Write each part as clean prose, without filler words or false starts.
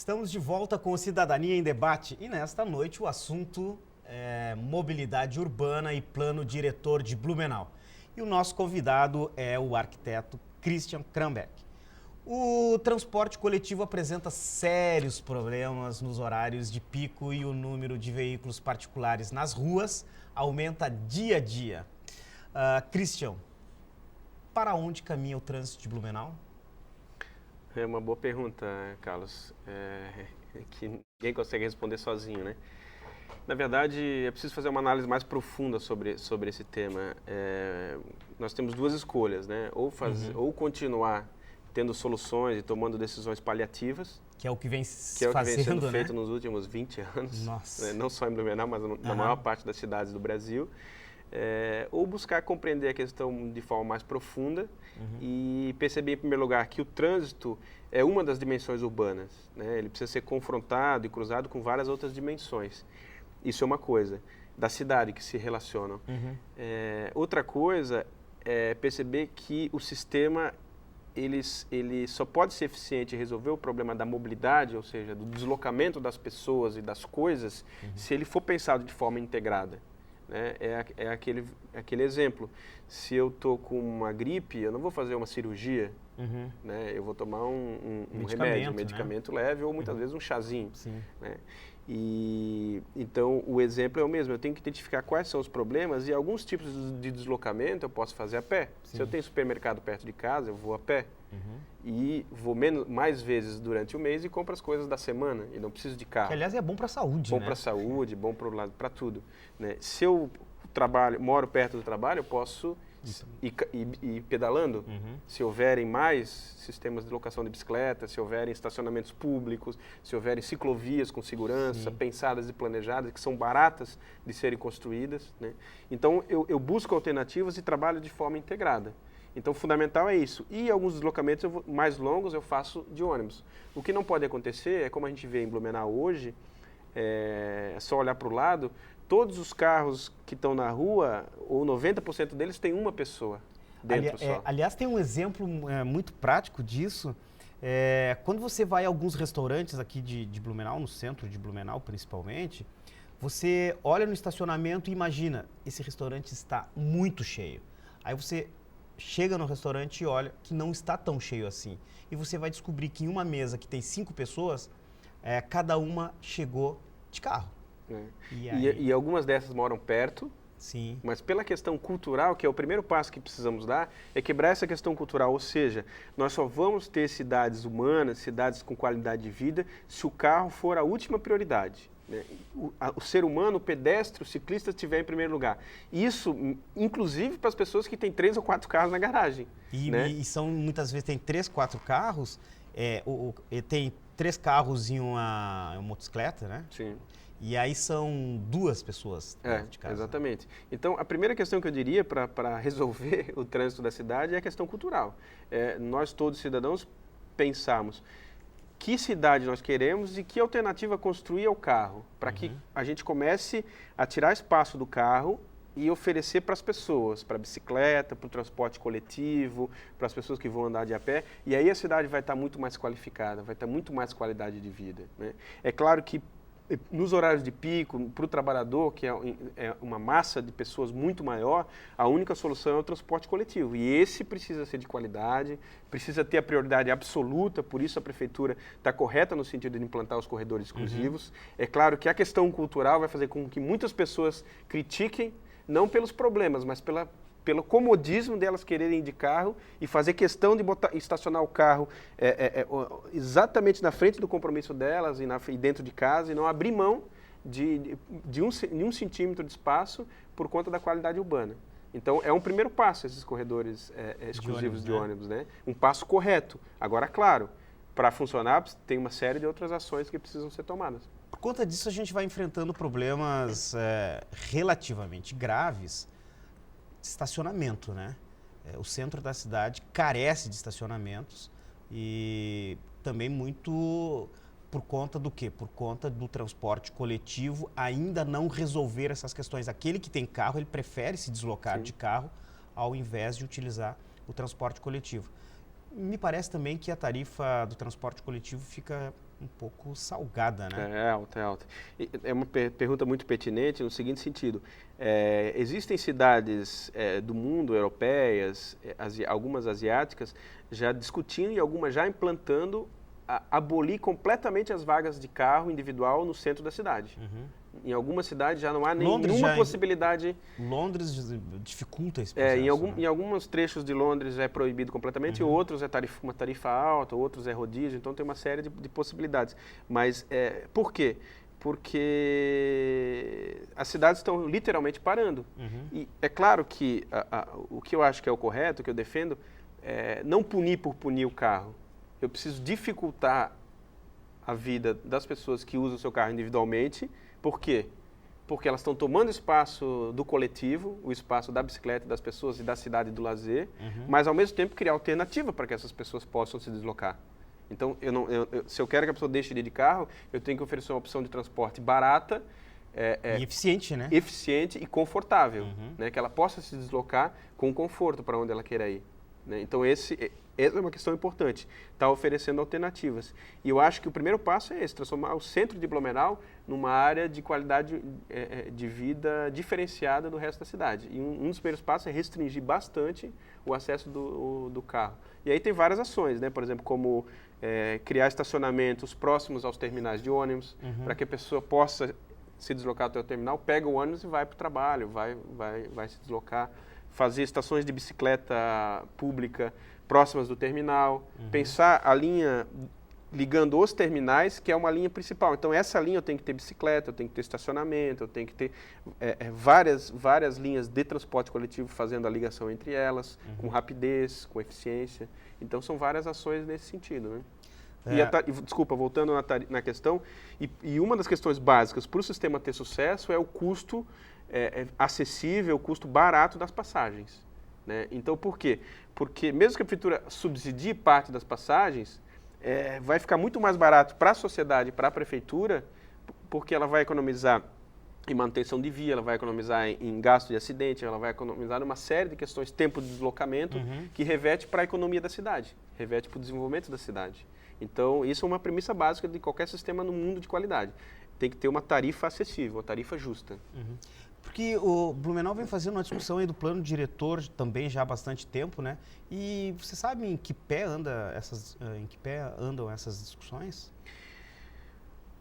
Estamos de volta com o Cidadania em Debate e nesta noite o assunto é mobilidade urbana e plano diretor de Blumenau. E o nosso convidado é o arquiteto Christian Krambeck. O transporte coletivo apresenta sérios problemas nos horários de pico e o número de veículos particulares nas ruas aumenta dia a dia. Christian, para onde caminha o trânsito de Blumenau? É uma boa pergunta, Carlos, que ninguém consegue responder sozinho, né? Na verdade, é preciso fazer uma análise mais profunda sobre esse tema. Nós temos duas escolhas, né? Ou continuar tendo soluções e tomando decisões paliativas, que é o que vem sendo feito nos últimos 20 anos, Nossa. Não só em Blumenau, mas na maior parte das cidades do Brasil. Ou buscar compreender a questão de forma mais profunda e perceber, em primeiro lugar, que o trânsito é uma das dimensões urbanas, né? Ele precisa ser confrontado e cruzado com várias outras dimensões. Isso é uma coisa, da cidade que se relacionam. Outra coisa é perceber que o sistema ele só pode ser eficiente e resolver o problema da mobilidade, ou seja, do deslocamento das pessoas e das coisas, se ele for pensado de forma integrada. Né? É aquele exemplo. Se eu estou com uma gripe, eu não vou fazer uma cirurgia, né? Eu vou tomar um remédio, um medicamento leve ou muitas vezes um chazinho. Né? E então o exemplo é o mesmo. Eu tenho que identificar quais são os problemas e alguns tipos de deslocamento eu posso fazer a pé. Se eu tenho supermercado perto de casa, eu vou a pé. E vou mais vezes durante o mês e compro as coisas da semana e não preciso de carro. Que, aliás, é bom para a saúde, bom para a saúde, bom para tudo. Né? Se eu moro perto do trabalho, eu posso ir pedalando. Se houverem mais sistemas de locação de bicicleta, se houverem estacionamentos públicos, se houverem ciclovias com segurança, pensadas e planejadas, que são baratas de serem construídas. Né? Então, eu busco alternativas e trabalho de forma integrada. Então, o fundamental é isso. E alguns deslocamentos mais longos eu faço de ônibus. O que não pode acontecer é, como a gente vê em Blumenau hoje, é só olhar para o lado, todos os carros que estão na rua, ou 90% deles, tem uma pessoa dentro só. Aliás, tem um exemplo muito prático disso. Quando você vai a alguns restaurantes aqui de Blumenau, no centro de Blumenau principalmente, você olha no estacionamento e imagina, esse restaurante está muito cheio. Aí você chega no restaurante e olha que não está tão cheio assim. E você vai descobrir que em uma mesa que tem 5 pessoas, cada uma chegou de carro. E algumas dessas moram perto, sim. Mas pela questão cultural, que é o primeiro passo que precisamos dar, é quebrar essa questão cultural, ou seja, nós só vamos ter cidades humanas, cidades com qualidade de vida, se o carro for a última prioridade. Né? O ser humano, o pedestre, o ciclista estiver em primeiro lugar. Isso, inclusive, para as pessoas que têm 3 ou 4 carros na garagem. Né? E muitas vezes tem 3, 4 carros, tem 3 carros e uma motocicleta, né? Sim. E aí são 2 pessoas dentro de casa. Exatamente. Então, a primeira questão que eu diria para resolver o trânsito da cidade é a questão cultural. Nós todos cidadãos pensarmos que cidade nós queremos e que alternativa construir ao carro, para que a gente comece a tirar espaço do carro e oferecer para as pessoas, para a bicicleta, para o transporte coletivo, para as pessoas que vão andar de a pé, e aí a cidade vai estar muito mais qualificada, vai ter muito mais qualidade de vida. Né? É claro que nos horários de pico, para o trabalhador, que é uma massa de pessoas muito maior, a única solução é o transporte coletivo. E esse precisa ser de qualidade, precisa ter a prioridade absoluta, por isso a prefeitura está correta no sentido de implantar os corredores exclusivos. É claro que a questão cultural vai fazer com que muitas pessoas critiquem, não pelos problemas, mas pelo comodismo delas quererem ir de carro e fazer questão de estacionar o carro exatamente na frente do compromisso delas e dentro de casa e não abrir mão de 1 centímetro de espaço por conta da qualidade urbana. Então, é um primeiro passo esses corredores exclusivos de ônibus, né? Um passo correto. Agora, claro, para funcionar tem uma série de outras ações que precisam ser tomadas. Por conta disso, a gente vai enfrentando problemas relativamente graves de estacionamento, né? O centro da cidade carece de estacionamentos e também muito por conta do quê? Por conta do transporte coletivo ainda não resolver essas questões. Aquele que tem carro, ele prefere se deslocar de carro ao invés de utilizar o transporte coletivo. Me parece também que a tarifa do transporte coletivo fica um pouco salgada, né? É alta, é alta. É uma pergunta muito pertinente no seguinte sentido. Existem cidades do mundo, europeias, algumas asiáticas, já discutindo e algumas já implantando abolir completamente as vagas de carro individual no centro da cidade. Em algumas cidades já não há nenhuma possibilidade. Londres dificulta esse processo. Né? Em alguns trechos de Londres é proibido completamente, outros é uma tarifa alta, outros é rodízio, então tem uma série de possibilidades. Mas por quê? Porque as cidades estão literalmente parando. E é claro que o que eu acho que é o correto, o que eu defendo, é não punir por punir o carro. Eu preciso dificultar a vida das pessoas que usam o seu carro individualmente. Por quê? Porque elas estão tomando espaço do coletivo, o espaço da bicicleta, das pessoas e da cidade do lazer, mas ao mesmo tempo criar alternativa para que essas pessoas possam se deslocar. Então, se eu quero que a pessoa deixe de ir de carro, eu tenho que oferecer uma opção de transporte barata, e eficiente, né? Eficiente e confortável, né? Que ela possa se deslocar com conforto para onde ela queira ir. Né? Então, essa é uma questão importante, está oferecendo alternativas. E eu acho que o primeiro passo é esse, transformar o centro de Blumenau numa área de qualidade de vida diferenciada do resto da cidade. E um dos primeiros passos é restringir bastante o acesso do carro. E aí tem várias ações, né? Por exemplo, como criar estacionamentos próximos aos terminais de ônibus, para que a pessoa possa se deslocar até o terminal, pega o ônibus e vai para o trabalho, vai se deslocar. Fazer estações de bicicleta pública próximas do terminal, pensar a linha ligando os terminais, que é uma linha principal. Então, essa linha eu tenho que ter bicicleta, eu tenho que ter estacionamento, eu tenho que ter várias linhas de transporte coletivo fazendo a ligação entre elas, com rapidez, com eficiência. Então, são várias ações nesse sentido, né? Desculpa, voltando na questão, e uma das questões básicas para o sistema ter sucesso é o custo acessível, o custo barato das passagens. Né? Então, por quê? Porque mesmo que a prefeitura subsidie parte das passagens, vai ficar muito mais barato para a sociedade, para a prefeitura, porque ela vai economizar em manutenção de via, ela vai economizar em gasto de acidente, ela vai economizar em uma série de questões, tempo de deslocamento, que reverte para a economia da cidade, reverte para o desenvolvimento da cidade. Então, isso é uma premissa básica de qualquer sistema no mundo de qualidade. Tem que ter uma tarifa acessível, uma tarifa justa. Porque o Blumenau vem fazendo uma discussão aí do plano diretor também já há bastante tempo, né? E você sabe em que pé andam essas discussões?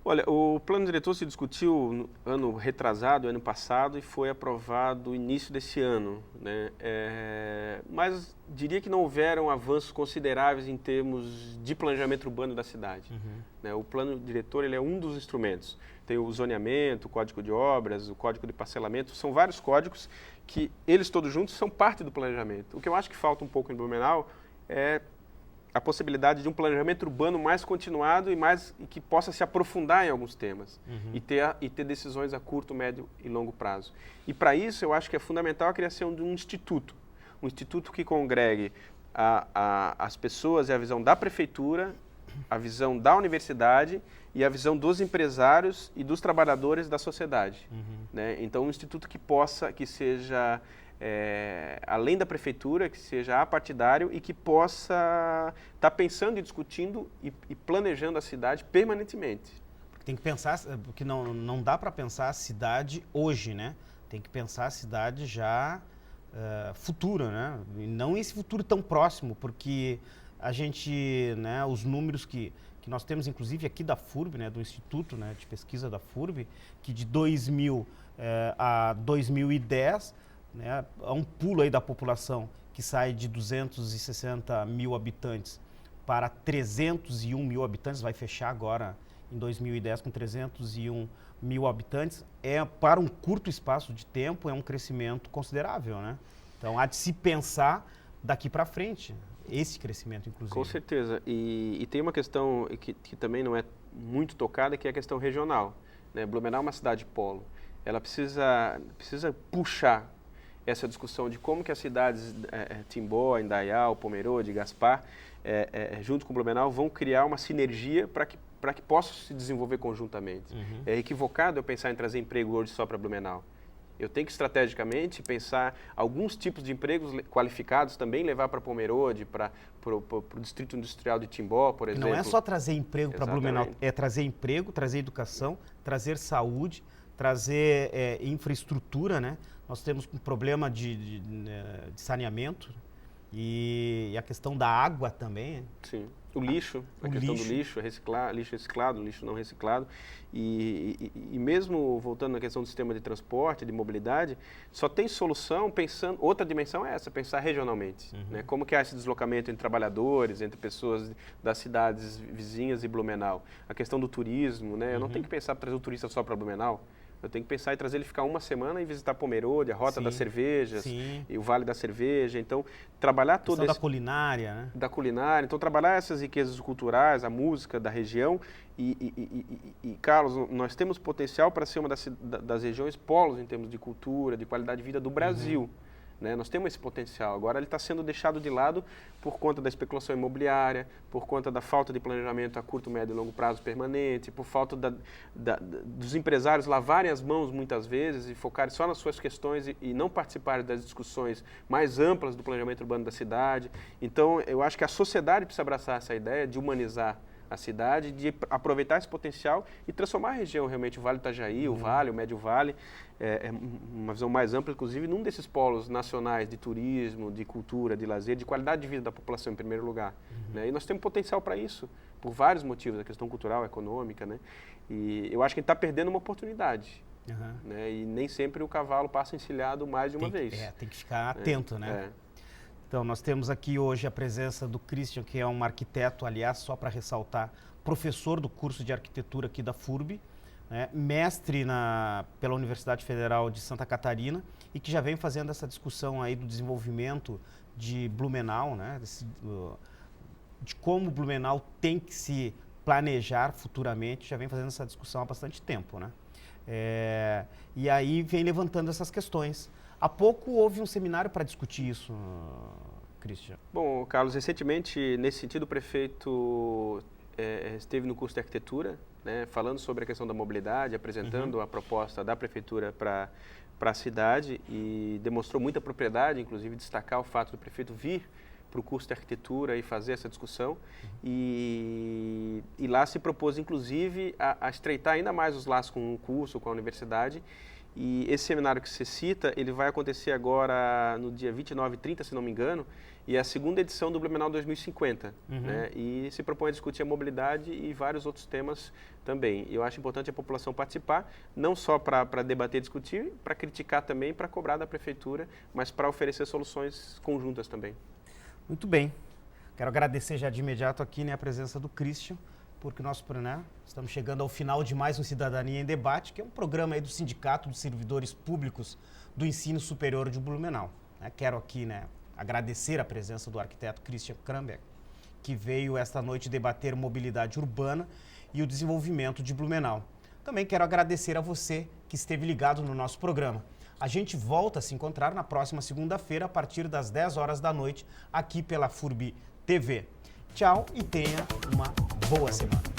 Olha, o plano diretor se discutiu no ano retrasado, ano passado, e foi aprovado no início desse ano, né? Mas diria que não houveram avanços consideráveis em termos de planejamento urbano da cidade. Né? O plano diretor ele é um dos instrumentos. Tem o zoneamento, o código de obras, o código de parcelamento, são vários códigos que eles todos juntos são parte do planejamento. O que eu acho que falta um pouco em Blumenau é a possibilidade de um planejamento urbano mais continuado e que possa se aprofundar em alguns temas e ter decisões a curto, médio e longo prazo. E para isso eu acho que é fundamental a criação de um instituto que congregue as pessoas e a visão da prefeitura, a visão da universidade e a visão dos empresários e dos trabalhadores da sociedade. Né? Então um instituto que seja além da prefeitura, que seja apartidário e que possa estar pensando e discutindo e planejando a cidade permanentemente. Porque tem que pensar, porque não dá para pensar a cidade hoje, né? Tem que pensar a cidade já futura, né? E não esse futuro tão próximo, porque a gente, né, os números que nós temos, inclusive aqui da FURB, né, do Instituto, né, de Pesquisa da FURB, que de 2000 a 2010, né, há um pulo aí da população que sai de 260 mil habitantes para 301 mil habitantes, vai fechar agora em 2010 com 301 mil habitantes, para um curto espaço de tempo, é um crescimento considerável, né? Então, há de se pensar daqui para frente, esse crescimento, inclusive. Com certeza. E tem uma questão que também não é muito tocada, que é a questão regional. Né? Blumenau é uma cidade polo. Ela precisa puxar essa discussão de como que as cidades Timbó, Indaial, Pomerode, Gaspar, junto com Blumenau, vão criar uma sinergia para que possam se desenvolver conjuntamente. É equivocado eu pensar em trazer emprego hoje só para Blumenau. Eu tenho que estrategicamente pensar alguns tipos de empregos qualificados também, levar para Pomerode, para o Distrito Industrial de Timbó, por exemplo. Não é só trazer emprego para Blumenau, é trazer emprego, trazer educação, trazer saúde, trazer infraestrutura, né? Nós temos um problema de saneamento e a questão da água também. Sim. O lixo, a questão do lixo, lixo reciclado, lixo não reciclado. E mesmo voltando na questão do sistema de transporte, de mobilidade, só tem solução pensando... Outra dimensão é essa, pensar regionalmente. Né? Como que há esse deslocamento entre trabalhadores, entre pessoas das cidades vizinhas e Blumenau. A questão do turismo, né? Eu não tenho que pensar trazer o turista só para Blumenau. Eu tenho que pensar em trazer ele ficar uma semana e visitar Pomerode, a Rota das Cervejas, e o Vale da Cerveja. Então, trabalhar toda da culinária, né? Da culinária. Então, trabalhar essas riquezas culturais, a música da região. E Carlos, nós temos potencial para ser uma das regiões polos em termos de cultura, de qualidade de vida do Brasil. Né? Nós temos esse potencial. Agora ele está sendo deixado de lado por conta da especulação imobiliária, por conta da falta de planejamento a curto, médio e longo prazo permanente, por falta dos empresários lavarem as mãos muitas vezes e focarem só nas suas questões e não participarem das discussões mais amplas do planejamento urbano da cidade. Então, eu acho que a sociedade precisa abraçar essa ideia de humanizar a cidade, de aproveitar esse potencial e transformar a região realmente, o Vale do Itajaí, o Vale, o Médio Vale, uma visão mais ampla, inclusive, num desses polos nacionais de turismo, de cultura, de lazer, de qualidade de vida da população, em primeiro lugar. Né? E nós temos potencial para isso, por vários motivos, a questão cultural, econômica, né? E eu acho que a gente está perdendo uma oportunidade. Né? E nem sempre o cavalo passa encilhado mais de uma vez. Tem que ficar atento, né? Então, nós temos aqui hoje a presença do Christian, que é um arquiteto, aliás, só para ressaltar, professor do curso de arquitetura aqui da FURB, né, mestre pela Universidade Federal de Santa Catarina e que já vem fazendo essa discussão aí do desenvolvimento de Blumenau, né, de como Blumenau tem que se planejar futuramente, já vem fazendo essa discussão há bastante tempo, né? E aí vem levantando essas questões. Há pouco houve um seminário para discutir isso, Christian. Bom, Carlos, recentemente, nesse sentido, o prefeito esteve no curso de arquitetura, né, falando sobre a questão da mobilidade, apresentando a proposta da prefeitura para a cidade e demonstrou muita propriedade, inclusive destacar o fato do prefeito vir para o curso de arquitetura e fazer essa discussão. E lá se propôs, inclusive, a estreitar ainda mais os laços com o curso, com a universidade. E esse seminário que você cita, ele vai acontecer agora no dia 29 e 30, se não me engano, e é a segunda edição do Blumenau 2050. Né? E se propõe a discutir a mobilidade e vários outros temas também. Eu acho importante a população participar, não só para debater e discutir, para criticar também, para cobrar da prefeitura, mas para oferecer soluções conjuntas também. Muito bem. Quero agradecer já de imediato aqui, né, a presença do Christian, porque nós, né, estamos chegando ao final de mais um Cidadania em Debate, que é um programa aí do Sindicato dos Servidores Públicos do Ensino Superior de Blumenau. Quero aqui, né, agradecer a presença do arquiteto Christian Krambeck, que veio esta noite debater mobilidade urbana e o desenvolvimento de Blumenau. Também quero agradecer a você que esteve ligado no nosso programa. A gente volta a se encontrar na próxima segunda-feira, a partir das 10 horas da noite, aqui pela FURB TV. Tchau e tenha uma boa semana.